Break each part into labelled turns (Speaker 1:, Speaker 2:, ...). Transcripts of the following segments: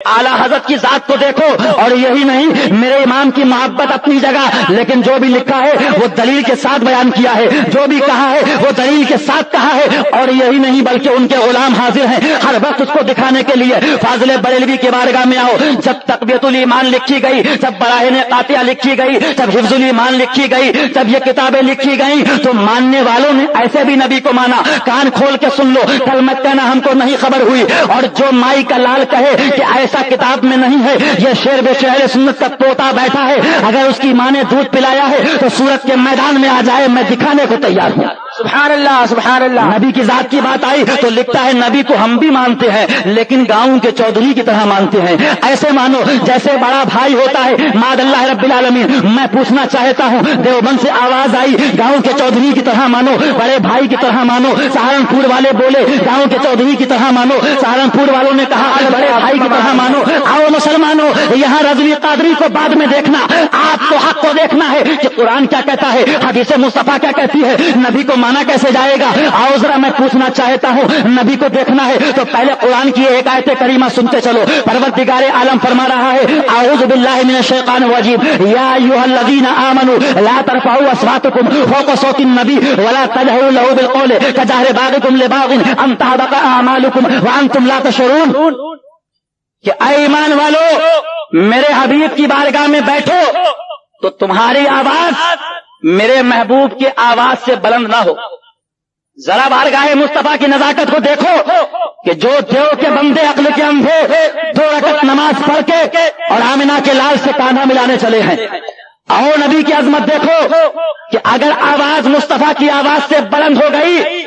Speaker 1: आला हजरत की जात को देखो, और यही नहीं मेरे इमाम की मोहब्बत अपनी जगह, लेकिन जो भी लिखा है वो दलील के साथ बयान किया है, जो भी कहा है वो दलील के साथ कहा है। और यही नहीं बल्कि उनके गुलाम हाजिर हैं हर वक्त उसको दिखाने के लिए। फाजिल बरेलवी के बारगाह में आओ, जब तकबियतुल ईमान लिखी गई, जब बराहिन कातिया लिखी गई, जब हिफ्जुल ईमान लिखी गई, जब ये किताबें लिखी गई, तो मानने वालों ने ऐसे भी नबी को माना। कान खोल के सुन लो, कल मत कहना हमको नहीं खबर हुई। और जो माई का लाल कहे कि ऐसा किताब में नहीं है, ये शेर बेशहर सुन्नत का तोता बैठा है, अगर उसकी माँ ने दूध पिलाया है तो सूरत के मैदान में आ जाए, मैं दिखाने को तैयार हूँ। सुभान अल्लाह, सुभान अल्लाह। नबी की जात की बात आई तो लिखता है नबी को हम भी मानते हैं, लेकिन गाँव के चौधरी की तरह मानते हैं। ऐसे मानो जैसे बड़ा भाई होता है। मादअल्लाह रब्बिल आलमीन, मैं पूछना चाहता हूँ, देवबंद से आवाज आई गाँव के चौधरी की तरह मानो, बड़े भाई की तरह मानो। सहारनपुर वाले बोले गाँव के चौधरी की तरह मानो, सहारनपुर वालों ने कहा बड़े भाई की तरह मानो। आओ मुसलमानों, यहाँ रज़वी कादरी को बाद में देखना, आपको हक को देखना है कि कुरान क्या कहता है, हदीस मुस्तफा क्या कहती है, नबी को माना कैसे जाएगा। आओ जरा मैं पूछना चाहता हूँ, नबी को देखना है तो पहले कुरान की एक आयत करीमा सुनते चलो। परवरदिगारे आलम फरमा रहा है, आऊज़ु बिल्लाहि मिनश शैतानिर रजीम, या अय्युहल्लज़ीना आमनू ला तरफ़अू अस्वातकुम फ़ौक़ सौतिन नबी वला तजहरू लहू बिलक़ौल कजहरि बाग़िकुम लिबाग़िन अन तहबता अअमालुकुम व अंतुम ला तशऊरून। कि ऐ ईमान वालो, मेरे हबीब की बारगाह में बैठो तो तुम्हारी आवाज मेरे महबूब की आवाज से बुलंद ना हो। जरा बारगाह मुस्तफा की नजाकत को देखो कि जो देव के बंदे अक्ल के अंधे 2 रकअत नमाज पढ़ के और आमिना के लाल से कान्हा मिलाने चले हैं। आओ नबी की अजमत देखो कि अगर आवाज मुस्तफा की आवाज से बुलंद हो गई,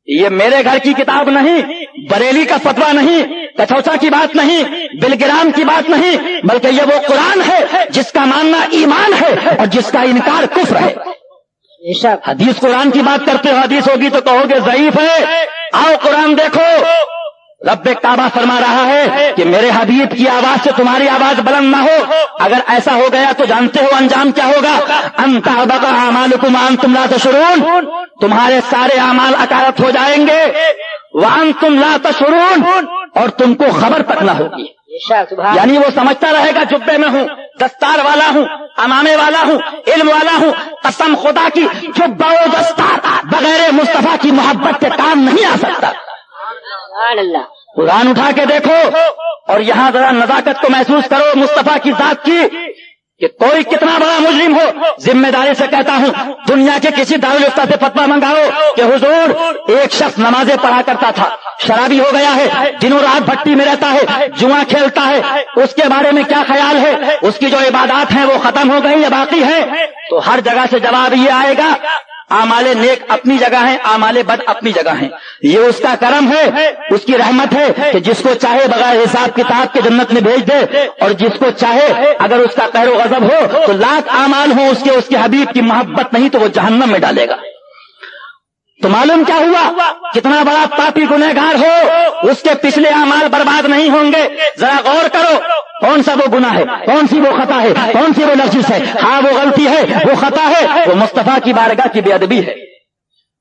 Speaker 1: ये मेरे घर की किताब नहीं, बरेली का फतवा नहीं, कचौचा की बात नहीं, बिलगिराम की बात नहीं, बल्कि ये वो कुरान है जिसका मानना ईमान है और जिसका इनकार कुफ्र है। हदीस कुरान की बात करते हो, हदीस होगी तो कहोगे ज़ईफ है। आओ कुरान देखो, रब्बे काबा फरमा रहा है कि मेरे हबीब की आवाज से तुम्हारी आवाज बुलंद ना हो। अगर ऐसा हो गया तो जानते हो अंजाम क्या होगा। अन तहबता अमालुकुम व अंतुम ला तशऊरून, तुम्हारे सारे अमाल अकारत हो जाएंगे। व अंतुम ला तशऊरून, और तुमको खबर तक ना होगी। यानी वो समझता रहेगा जुब्बे में हूँ, दस्तार वाला हूँ, अमामे वाला हूँ, इल्म वाला हूँ। कसम खुदा की, जुब्बा और दस्तार बगैर मुस्तफा की मोहब्बत के काम नहीं आ सकता। कुरान उठा के देखो और यहाँ जरा नजाकत को महसूस करो मुस्तफा की जात की, कि कोई कितना बड़ा मुजरिम हो, जिम्मेदारी से कहता हूँ, दुनिया के किसी दारुल उफ्ता से फतवा मंगाओ कि हुजूर एक शख्स नमाजें पढ़ा करता था, शराबी हो गया है, दिनों रात भट्टी में रहता है, जुआ खेलता है, उसके बारे में क्या ख्याल है, उसकी जो इबादत हैं वो खत्म हो गई या बाकी है। तो हर जगह से जवाब ये आएगा, आमाले नेक अपनी जगह है, आमाले बद अपनी जगह है। ये उसका करम है, उसकी रहमत है कि जिसको चाहे बगैर हिसाब किताब के जन्नत में भेज दे, और जिसको चाहे अगर उसका कहरो गजब हो तो लाख आमाल हो उसके हबीब की मोहब्बत नहीं तो वो जहन्नम में डालेगा। तो मालूम क्या हुआ, कितना बड़ा पापी गुनहगार हो उसके पिछले अमाल बर्बाद नहीं होंगे। जरा गौर करो, कौन सा वो गुनाह है, कौन सी वो खता है, कौन सी वो लफ्ज़ है। हाँ वो गलती है, वो खता है, वो मुस्तफा की बारगाह की बेअदबी है,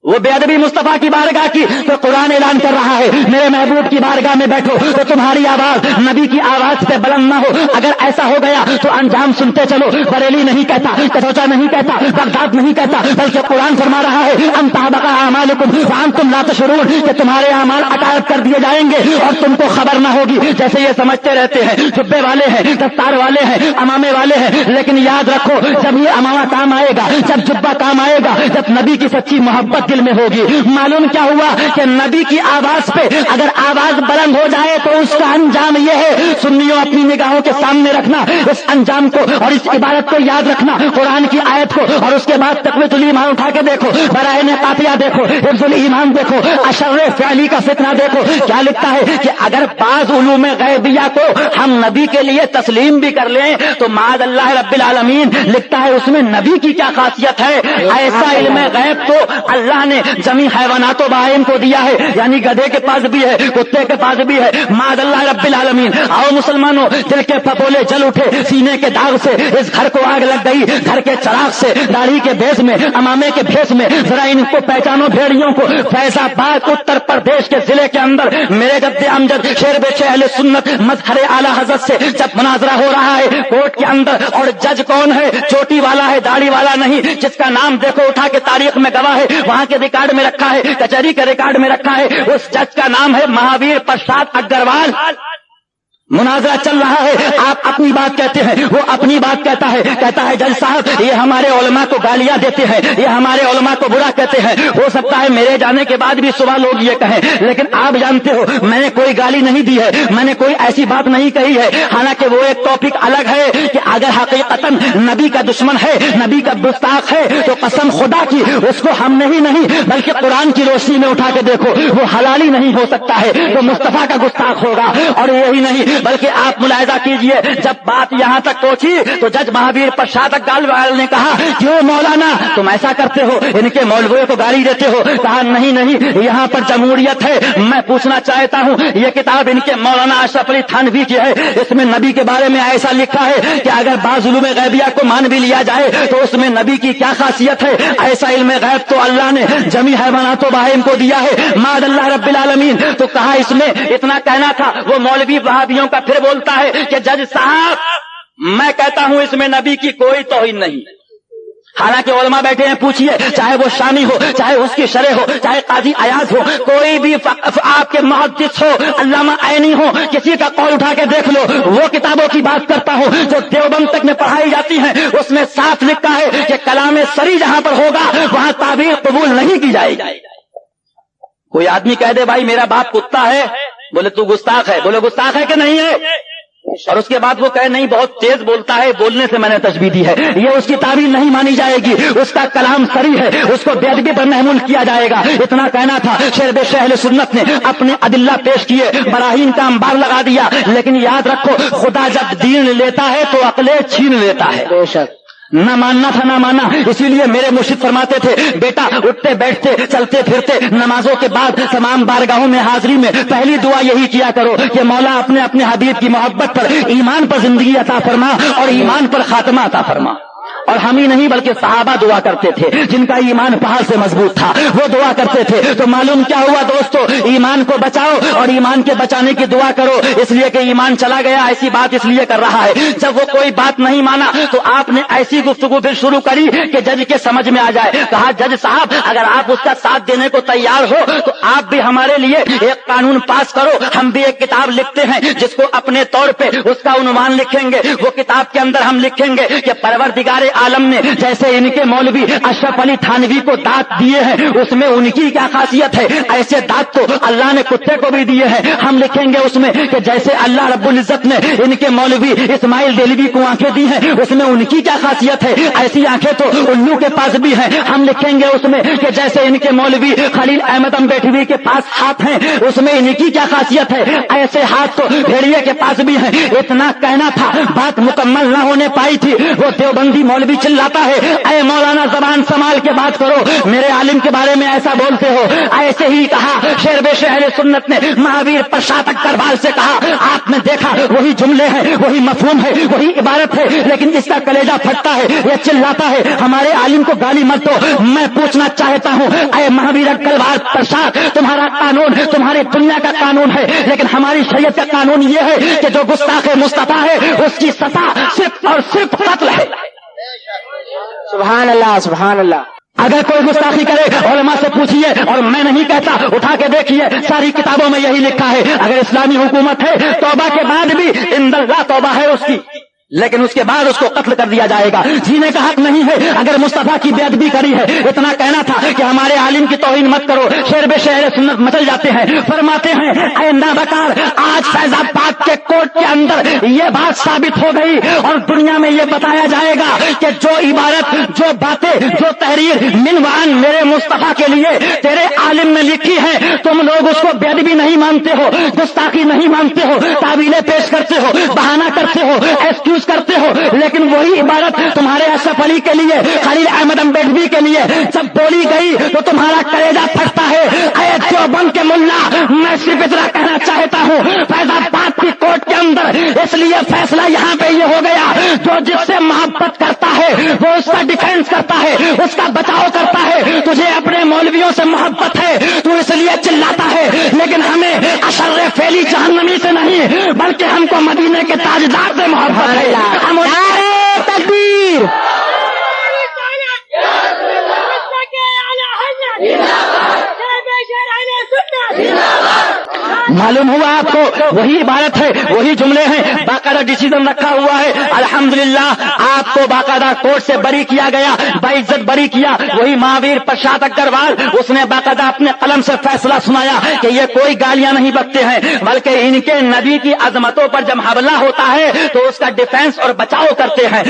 Speaker 1: वो बेअदबी मुस्तफा की बारगाह की। तो कुरान ऐलान कर रहा है, मेरे महबूब की बारगाह में बैठो तो तुम्हारी आवाज नबी की आवाज पे बुलंद ना हो। अगर ऐसा हो गया तो अंजाम सुनते चलो। बरेली नहीं कहता, कचौचा नहीं कहता, बगदाद नहीं कहता, बल्कि कुरान फरमा रहा है अन तहबता अमालुकुम व अंतुम ला तशऊरून, कि तुम्हारे अमाल अतायत कर दिए जाएंगे और तुमको खबर ना होगी। जैसे ये समझते रहते हैं जुब्बे वाले हैं, दस्तार वाले हैं, अमामे वाले हैं, लेकिन याद रखो जब ये अमामा काम आएगा, जब जुब्बा काम आएगा, जब नबी की सच्ची मोहब्बत दिल में होगी। मालूम क्या हुआ कि नबी की आवाज पे अगर आवाज बुलंद हो जाए तो उसका अंजाम यह है। सुन्नियों अपनी निगाहों के सामने रखना इस अंजाम को और इस इबारत को याद रखना, कुरान की आयत को, और उसके बाद तक़वियतुल ईमान उठा के देखो, बराहिन कातिया देखो, हिफ्जुल ईमान देखो, अशर्र फ़िअली का फितना देखो। क्या लिखता है कि अगर बाज़ उलूम गैबिया को हम नबी के लिए तस्लीम भी कर लें तो माअल्लाह रब्बिल आलमीन लिखता है उसमें नबी की क्या खासियत है। ऐसा इल्म गैब तो अल्लाह अल्लाह ने जमी हैवानातो बाहिम को दिया है, यानी गधे के पास भी है, कुत्ते के पास भी है। मादल्लाह रब्बिल आलमीन। आओ मुसलमानों, दिल के फपोले जल उठे, सीने के दाग से इस घर को आग लग गई, घर के चराग से, दाढ़ी के भेष में, अमामे के भेष में, जरा इनको पहचानो भेड़ियों को। फैजाबाद उत्तर प्रदेश के जिले के अंदर मेरे जद्दे अमजद शेर बेशे अहले सुन्नत मजहर आला हजरत से जब मुनाजरा हो रहा है कोर्ट के अंदर, और जज कौन है? चोटी वाला है, दाढ़ी वाला नहीं, जिसका नाम देखो उठा के तारीख में गवाह है, वहां के रिकॉर्ड में रखा है, कचहरी के रिकॉर्ड में रखा है। उस जज का नाम है महावीर प्रसाद अग्रवाल। मुनाजरा चल रहा है, आप अपनी बात कहते हैं, वो अपनी बात कहता है जज साहब ये हमारे उलमा को गालियां देते हैं, ये हमारे उलमा को बुरा कहते हैं। हो सकता है मेरे जाने के बाद भी सुबह लोग ये कहें, लेकिन आप जानते हो मैंने कोई गाली नहीं दी है, मैंने कोई ऐसी बात नहीं कही है। हालांकि वो एक टॉपिक अलग है कि अगर हकीकतन नबी का दुश्मन है, नबी का गुस्ताख है, तो कसम खुदा की उसको हमने ही नहीं बल्कि कुरान की रोशनी में उठा के देखो, वो हलाली नहीं हो सकता है, तो मुस्तफा का गुस्ताख होगा। और यही नहीं बल्कि आप मुलाहिजा कीजिए, जब बात यहां तक पहुंची तो जज महावीर प्रसाद अग्रवाल ने कहा, क्यों मौलाना तुम ऐसा करते हो, इनके मौलवियों को गाली देते हो? कहा नहीं नहीं, यहाँ पर जमहूरियत है। मैं पूछना चाहता हूँ, ये किताब इनके मौलाना अशरफ अली थानवी की है, इसमें नबी के बारे में ऐसा लिखा है कि अगर बाज़ उलूम गैबिया को मान भी लिया जाए तो उसमें नबी की क्या खासियत है? ऐसा इल्म गैब तो अल्लाह ने जमी हैवानातो बाहिम को दिया है, मादल्लाह रब्बिल आलमीन। तो कहा इसमें इतना कहना था। वो मौलवी वहाबियों का फिर बोलता है कि जज साहब मैं कहता हूं इसमें नबी की कोई तौहीन नहीं। हालांकि उलमा बैठे हैं, पूछिए, चाहे वो शानी हो, चाहे उसकी शरह हो, चाहे काजी अयाज हो, कोई भी आपके मुहद्दिस हो, अल्लामा ऐनी हो, किसी का कौल उठा के देख लो। वो किताबों की बात करता हूं जो देवबंद तक में पढ़ाई जाती हैं, उसमें साफ लिखा है कि कलामे सरी जहां पर होगा वहां ताबीर कबूल नहीं की जाएगी। कोई आदमी कह दे भाई मेरा बाप कुत्ता है, बोले तू गुस्ताख है, बोले गुस्ताख है कि नहीं है? और उसके बाद वो कहे नहीं बहुत तेज बोलता है, बोलने से मैंने तशबीह दी है, ये उसकी ताबीर नहीं मानी जाएगी, उसका कलाम सरी है, उसको बेअदबी पर महमूल किया जाएगा। इतना कहना था। शेर बेशे अहले सुन्नत ने अपने अदिल्ला पेश किए, बराहीन का अंबार लगा दिया, लेकिन याद रखो खुदा जब दीन लेता है तो अक्लें छीन लेता है। बेशक न मानना था ना माना। इसीलिए मेरे मुर्शिद फरमाते थे, बेटा उठते बैठते चलते फिरते नमाजों के बाद तमाम बारगाहों में हाजिरी में पहली दुआ यही किया करो कि मौला अपने अपने हबीब की मोहब्बत पर, ईमान पर जिंदगी अता फरमा और ईमान पर खात्मा अता फरमा। और हम ही नहीं बल्कि सहाबा दुआ करते थे, जिनका ईमान पहाड़ से मजबूत था, वो दुआ करते थे। तो मालूम क्या हुआ दोस्तों, ईमान को बचाओ और ईमान के बचाने की दुआ करो, इसलिए कि ईमान चला गया। ऐसी बात इसलिए कर रहा है, जब वो कोई बात नहीं माना तो आपने ऐसी गुफ्तगू फिर शुरू करी कि जज के समझ में आ जाए। कहा जज साहब अगर आप उसका साथ देने को तैयार हो तो आप भी हमारे लिए एक कानून पास करो। हम भी एक किताब लिखते हैं जिसको अपने तौर पे उसका उन्वान लिखेंगे। वो किताब के अंदर हम लिखेंगे कि परवरदिगार आलम ने जैसे इनके मौलवी अशरफ अली थानवी को दांत दिए हैं, उसमें उनकी क्या खासियत है? ऐसे दांत तो अल्लाह ने कुत्ते को भी दिए हैं। हम लिखेंगे उसमें कि जैसे अल्लाह रब्बुल इज्जत ने इनके मौलवी इस्माइल देलवी को आंखें दी हैं, उसमें उनकी क्या खासियत है? ऐसी आंखें तो उल्लू के पास भी हैं। हम लिखेंगे उसमें कि जैसे इनके मौलवी खलील अहमद अम्बेडवी के पास हाथ हैं, उसमें इनकी क्या खासियत है? ऐसे हाथ तो भेड़िए के पास भी हैं। इतना कहना था, बात मुकम्मल न होने पाई थी। वो देवबंदी मौलवी चिल्लाता है, ऐ मौलाना जबान संभाल के बात करो, मेरे आलिम के बारे में ऐसा बोलते हो। ऐसे ही कहा शेर बेशे अहले सुन्नत ने महावीर प्रसाद अग्रवाल से कहा, आपने देखा वही जुमले हैं, वही मफहूम है, वही इबारत है, लेकिन इसका कलेजा फटता है, ये चिल्लाता है हमारे आलिम को गाली मत दो। मैं पूछना चाहता हूँ, ऐ महावीर अग्रवाल प्रसाद, तुम्हारा कानून तुम्हारी दुनिया का कानून है, लेकिन हमारी शरीयत का कानून ये है कि जो गुस्ताखे मुस्तफा है उसकी सजा सिर्फ और सिर्फ कत्ल है।
Speaker 2: सुभान अल्लाह, सुभान अल्लाह।
Speaker 1: अगर कोई गुस्ताखी करे उलमा से पूछिए, और मैं नहीं कहता, उठा के देखिए, सारी किताबों में यही लिखा है। अगर इस्लामी हुकूमत है, तौबा के बाद भी इंदल्लाह तौबा है उसकी, लेकिन उसके बाद उसको कत्ल कर दिया जाएगा। जीने का हक नहीं है अगर मुस्तफा की बेअदबी करी है। इतना कहना था कि हमारे आलिम की तौहीन मत करो। शेर बेशे अहले सुन्नत मचल जाते हैं, फरमाते हैं, ऐ नाबकार, आज फैजाबाद के कोर्ट के अंदर ये बात साबित हो गई और दुनिया में ये बताया जाएगा कि जो इबारत, जो बातें, जो तहरीर मिनवान मेरे मुस्तफा के लिए तेरे आलिम ने लिखी है, तुम लोग उसको बेअदबी नहीं मानते हो, गुस्ताखी नहीं मानते हो, तावीलें पेश करते हो, बहाना करते ہو, ایکسکیوز کرتے ہو, لیکن وہی عبارت تمہارے اشرف علی کے لیے, خلیل احمد امبیڈوی کے لیے جب بولی گئی تو تمہارا کلیجہ پھٹتا ہے. اے دیوبند کے ملا, میں صرف اتنا کہنا چاہتا ہوں, فیض آباد کی کورٹ کے اندر اس لیے فیصلہ یہاں پہ یہ ہو گیا, جو جس سے محبت کرتا ہے وہ اس کا ڈیفینس کرتا ہے, اس کا بچاؤ کرتا ہے. تجھے اپنے مولویوں سے محبت ہے, تو اس لیے چلاتا ہے, لیکن ہمیں اشر فعلی جہنمی سے نہیں بلکہ ہم کو مدینے کے تاجدار سے محبت ہے. ہم
Speaker 2: نعرہ تکبیر.
Speaker 1: معلوم ہوا آپ کو, وہی عبارت ہے, وہی جملے ہیں, باقاعدہ ڈیسیزن رکھا ہوا ہے. الحمدللہ آپ کو باقاعدہ کورٹ سے بری کیا گیا, باعزت بری کیا. وہی مہاویر پرشاد اگروال, اس نے باقاعدہ اپنے قلم سے فیصلہ سنایا کہ یہ کوئی گالیاں نہیں بکتے ہیں, بلکہ ان کے نبی کی عظمتوں پر جب حملہ ہوتا ہے تو اس کا ڈیفینس اور بچاؤ کرتے ہیں.